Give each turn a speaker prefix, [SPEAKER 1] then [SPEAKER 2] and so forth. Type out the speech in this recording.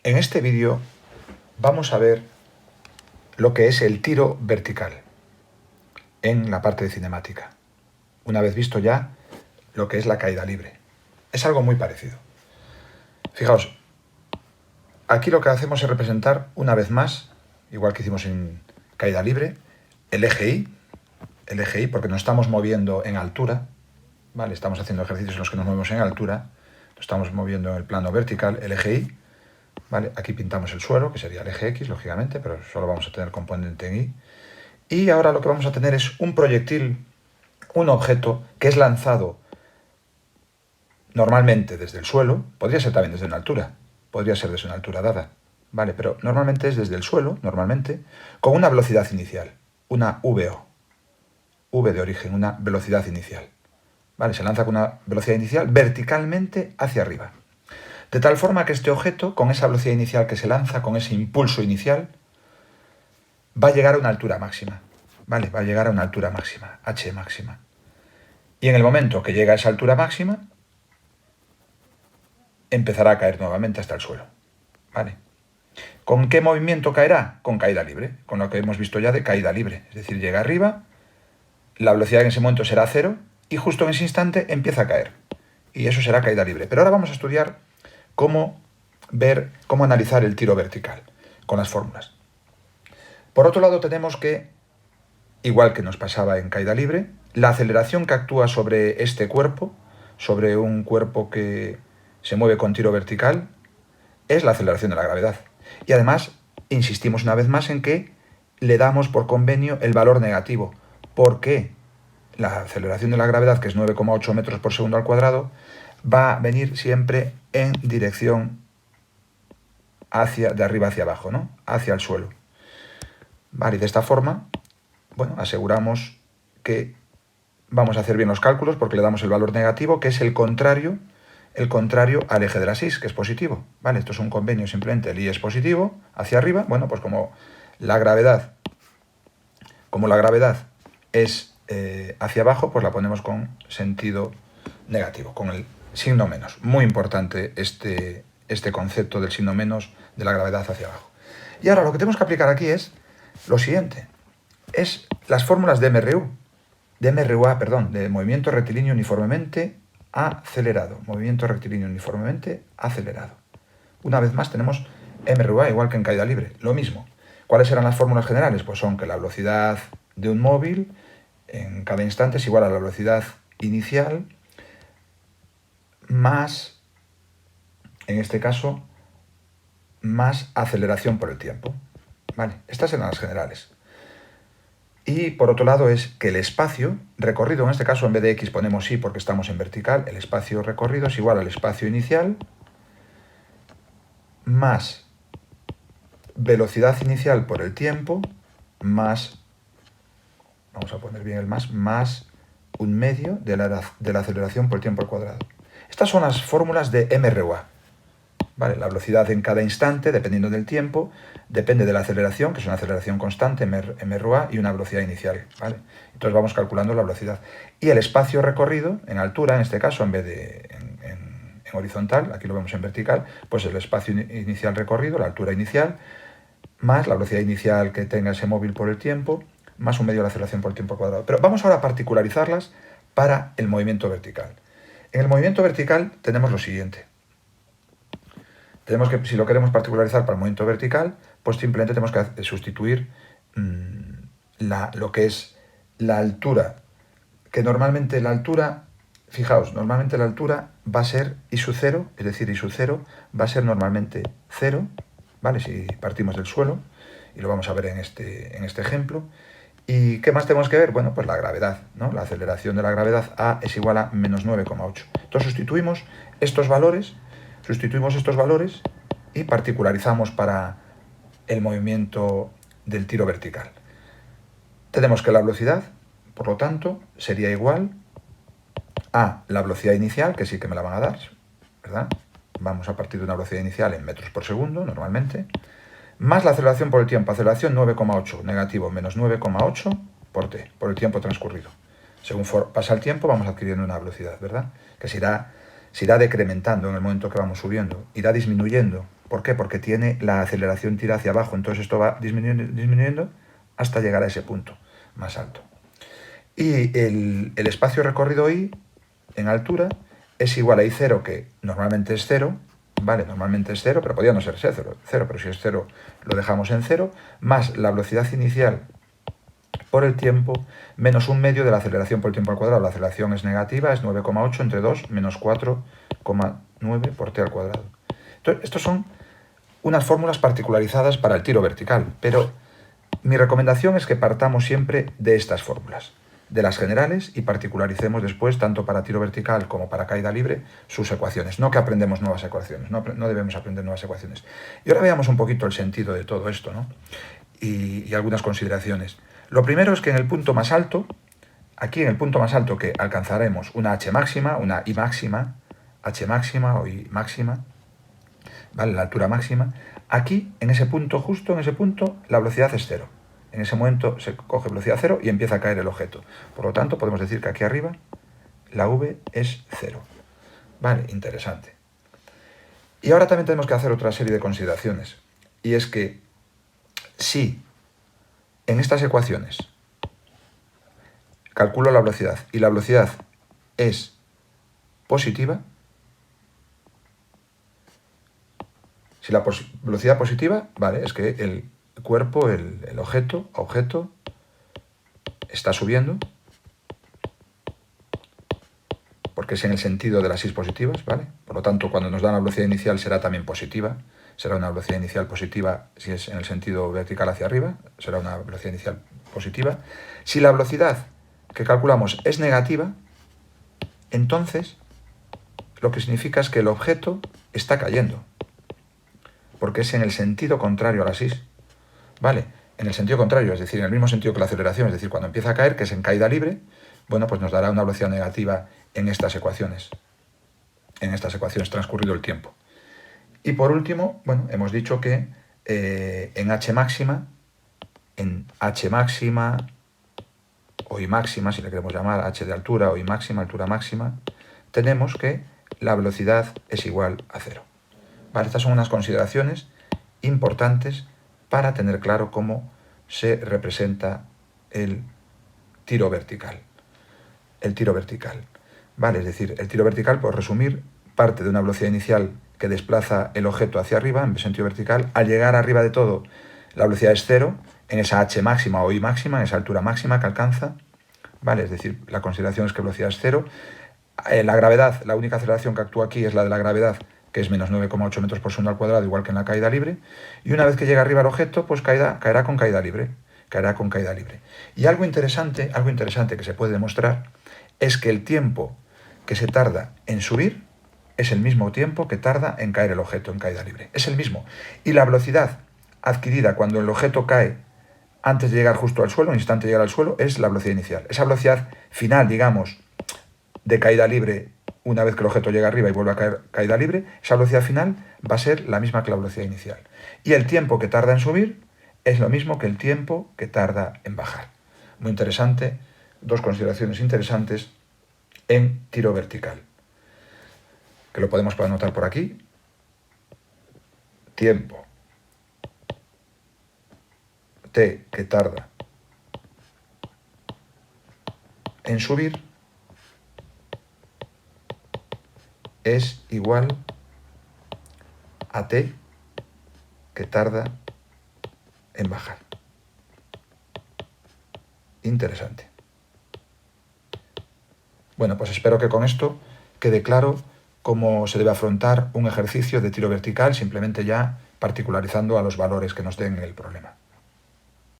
[SPEAKER 1] En este vídeo vamos a ver lo que es el tiro vertical en la parte de cinemática. Una vez visto ya lo que es la caída libre. Es algo muy parecido. Fijaos, aquí lo que hacemos es representar una vez más, igual que hicimos en caída libre, el eje Y, porque nos estamos moviendo en altura, ¿vale? Estamos haciendo ejercicios en los que nos movemos en altura, nos estamos moviendo en el plano vertical, el eje Y, ¿vale? Aquí pintamos el suelo, que sería el eje X, lógicamente, pero solo vamos a tener componente en Y. Y ahora lo que vamos a tener es un proyectil, un objeto que es lanzado normalmente desde el suelo, podría ser también desde una altura, podría ser desde una altura dada, ¿vale? Pero normalmente es desde el suelo, normalmente, con una velocidad inicial, una VO, V de origen, una velocidad inicial, ¿vale? Se lanza con una velocidad inicial verticalmente hacia arriba. De tal forma que este objeto, con esa velocidad inicial que se lanza, con ese impulso inicial, va a llegar a una altura máxima, ¿vale? Va a llegar a una altura máxima, h máxima. Y en el momento que llega a esa altura máxima, empezará a caer nuevamente hasta el suelo, ¿vale? ¿Con qué movimiento caerá? Con caída libre, con lo que hemos visto ya de caída libre. Es decir, llega arriba, la velocidad en ese momento será 0 y justo en ese instante empieza a caer. Y eso será caída libre. Pero ahora vamos a estudiar cómo analizar el tiro vertical con las fórmulas. Por otro lado tenemos que, igual que nos pasaba en caída libre, la aceleración que actúa sobre este cuerpo, sobre un cuerpo que se mueve con tiro vertical, es la aceleración de la gravedad. Y además, insistimos una vez más en que le damos por convenio el valor negativo. ¿Por qué? La aceleración de la gravedad, que es 9,8 metros por segundo al cuadrado, va a venir siempre en dirección de arriba hacia abajo, ¿no? Hacia el suelo. Vale, y de esta forma, bueno, aseguramos que vamos a hacer bien los cálculos porque le damos el valor negativo, que es el contrario al eje de la X, que es positivo. Vale, esto es un convenio, simplemente el Y es positivo, hacia arriba. Bueno, pues como la gravedad es hacia abajo, pues la ponemos con sentido negativo, con el signo menos. Muy importante este concepto del signo menos de la gravedad hacia abajo. Y ahora lo que tenemos que aplicar aquí es lo siguiente, es las fórmulas de MRUA, de movimiento rectilíneo uniformemente acelerado. Movimiento rectilíneo uniformemente acelerado. Una vez más tenemos MRUA igual que en caída libre, lo mismo. ¿Cuáles eran las fórmulas generales? Pues son que la velocidad de un móvil en cada instante es igual a la velocidad inicial más, en este caso, más aceleración por el tiempo. ¿Vale? Estas eran las generales. Y por otro lado es que el espacio recorrido, en este caso en vez de X ponemos Y porque estamos en vertical, el espacio recorrido es igual al espacio inicial más velocidad inicial por el tiempo más, vamos a poner bien el más un medio de la aceleración por el tiempo al cuadrado. Estas son las fórmulas de MRUA. ¿Vale? La velocidad en cada instante, dependiendo del tiempo, depende de la aceleración, que es una aceleración constante, MRUA, y una velocidad inicial. ¿Vale? Entonces vamos calculando la velocidad. Y el espacio recorrido, en altura, en este caso, en vez de en horizontal, aquí lo vemos en vertical, pues el espacio inicial recorrido, la altura inicial, más la velocidad inicial que tenga ese móvil por el tiempo, más un medio de la aceleración por el tiempo al cuadrado. Pero vamos ahora a particularizarlas para el movimiento vertical. En el movimiento vertical tenemos lo siguiente. Tenemos que, si lo queremos particularizar para el movimiento vertical, pues simplemente tenemos que sustituir lo que es la altura, que normalmente la altura, fijaos, normalmente la altura va a ser I sub 0, es decir, I sub 0 va a ser normalmente 0, ¿vale? Si partimos del suelo, y lo vamos a ver en este ejemplo. ¿Y qué más tenemos que ver? Bueno, pues la gravedad, ¿no? La aceleración de la gravedad A es igual a menos 9,8. Entonces sustituimos estos valores y particularizamos para el movimiento del tiro vertical. Tenemos que la velocidad, por lo tanto, sería igual a la velocidad inicial, que sí que me la van a dar, ¿verdad? Vamos a partir de una velocidad inicial en metros por segundo, normalmente, más la aceleración por el tiempo, aceleración 9,8, negativo, menos 9,8 por t, por el tiempo transcurrido. Según pasa el tiempo vamos adquiriendo una velocidad, ¿verdad? Que se irá decrementando en el momento que vamos subiendo, irá disminuyendo ¿Por qué? Porque tiene la aceleración tira hacia abajo, entonces esto va disminuyendo hasta llegar a ese punto más alto. Y el espacio recorrido I en altura es igual a I0, que normalmente es 0, ¿vale? Normalmente es 0, pero podría no ser 0, pero si es 0 lo dejamos en 0, más la velocidad inicial por el tiempo, menos un medio de la aceleración por el tiempo al cuadrado. La aceleración es negativa, es 9,8 entre 2 menos 4,9 por t al cuadrado. Entonces, estos son unas fórmulas particularizadas para el tiro vertical, pero mi recomendación es que partamos siempre de estas fórmulas, de las generales, y particularicemos después, tanto para tiro vertical como para caída libre, sus ecuaciones. No que aprendemos nuevas ecuaciones, no debemos aprender nuevas ecuaciones. Y ahora veamos un poquito el sentido de todo esto, ¿no? Y algunas consideraciones. Lo primero es que en el punto más alto, aquí en el punto más alto, que alcanzaremos una h máxima, una i máxima, h máxima o i máxima, ¿vale? La altura máxima. Aquí, en ese punto, justo en ese punto, la velocidad es 0. En ese momento se coge velocidad 0 y empieza a caer el objeto. Por lo tanto, podemos decir que aquí arriba la v es 0. Vale, interesante. Y ahora también tenemos que hacer otra serie de consideraciones. Y es que si en estas ecuaciones calculo la velocidad y la velocidad es positiva, si la velocidad positiva, vale, es que el cuerpo, el objeto está subiendo, porque es en el sentido de las y positivas, ¿vale? Por lo tanto, cuando nos dan la velocidad inicial será también positiva, será una velocidad inicial positiva si es en el sentido vertical hacia arriba, será una velocidad inicial positiva. Si la velocidad que calculamos es negativa, entonces lo que significa es que el objeto está cayendo, porque es en el sentido contrario a las y, ¿vale? En el sentido contrario, es decir, en el mismo sentido que la aceleración, es decir, cuando empieza a caer, que es en caída libre, bueno, pues nos dará una velocidad negativa en estas ecuaciones transcurrido el tiempo. Y por último, bueno, hemos dicho que en h máxima o i máxima, si le queremos llamar h de altura o i máxima, altura máxima, tenemos que la velocidad es igual a 0. Vale, estas son unas consideraciones importantes para tener claro cómo se representa el tiro vertical. El tiro vertical. Vale, es decir, el tiro vertical, por resumir, parte de una velocidad inicial que desplaza el objeto hacia arriba en sentido vertical. Al llegar arriba de todo, la velocidad es 0, en esa h máxima o i máxima, en esa altura máxima que alcanza. Vale, es decir, la consideración es que la velocidad es 0. La gravedad, la única aceleración que actúa aquí es la de la gravedad, que es menos 9,8 metros por segundo al cuadrado, igual que en la caída libre. Y una vez que llega arriba el objeto, pues caerá con caída libre. Caerá con caída libre. Y algo interesante que se puede demostrar es que el tiempo que se tarda en subir es el mismo tiempo que tarda en caer el objeto en caída libre. Es el mismo. Y la velocidad adquirida cuando el objeto cae antes de llegar justo al suelo, un instante de llegar al suelo, es la velocidad inicial. Esa velocidad final, digamos, de caída libre, una vez que el objeto llega arriba y vuelve a caer caída libre, esa velocidad final va a ser la misma que la velocidad inicial. Y el tiempo que tarda en subir es lo mismo que el tiempo que tarda en bajar. Muy interesante, dos consideraciones interesantes en tiro vertical, que lo podemos anotar por aquí. Tiempo t que tarda en subir es igual a t que tarda en bajar. Interesante. Bueno, pues espero que con esto quede claro cómo se debe afrontar un ejercicio de tiro vertical, simplemente ya particularizando a los valores que nos den el problema.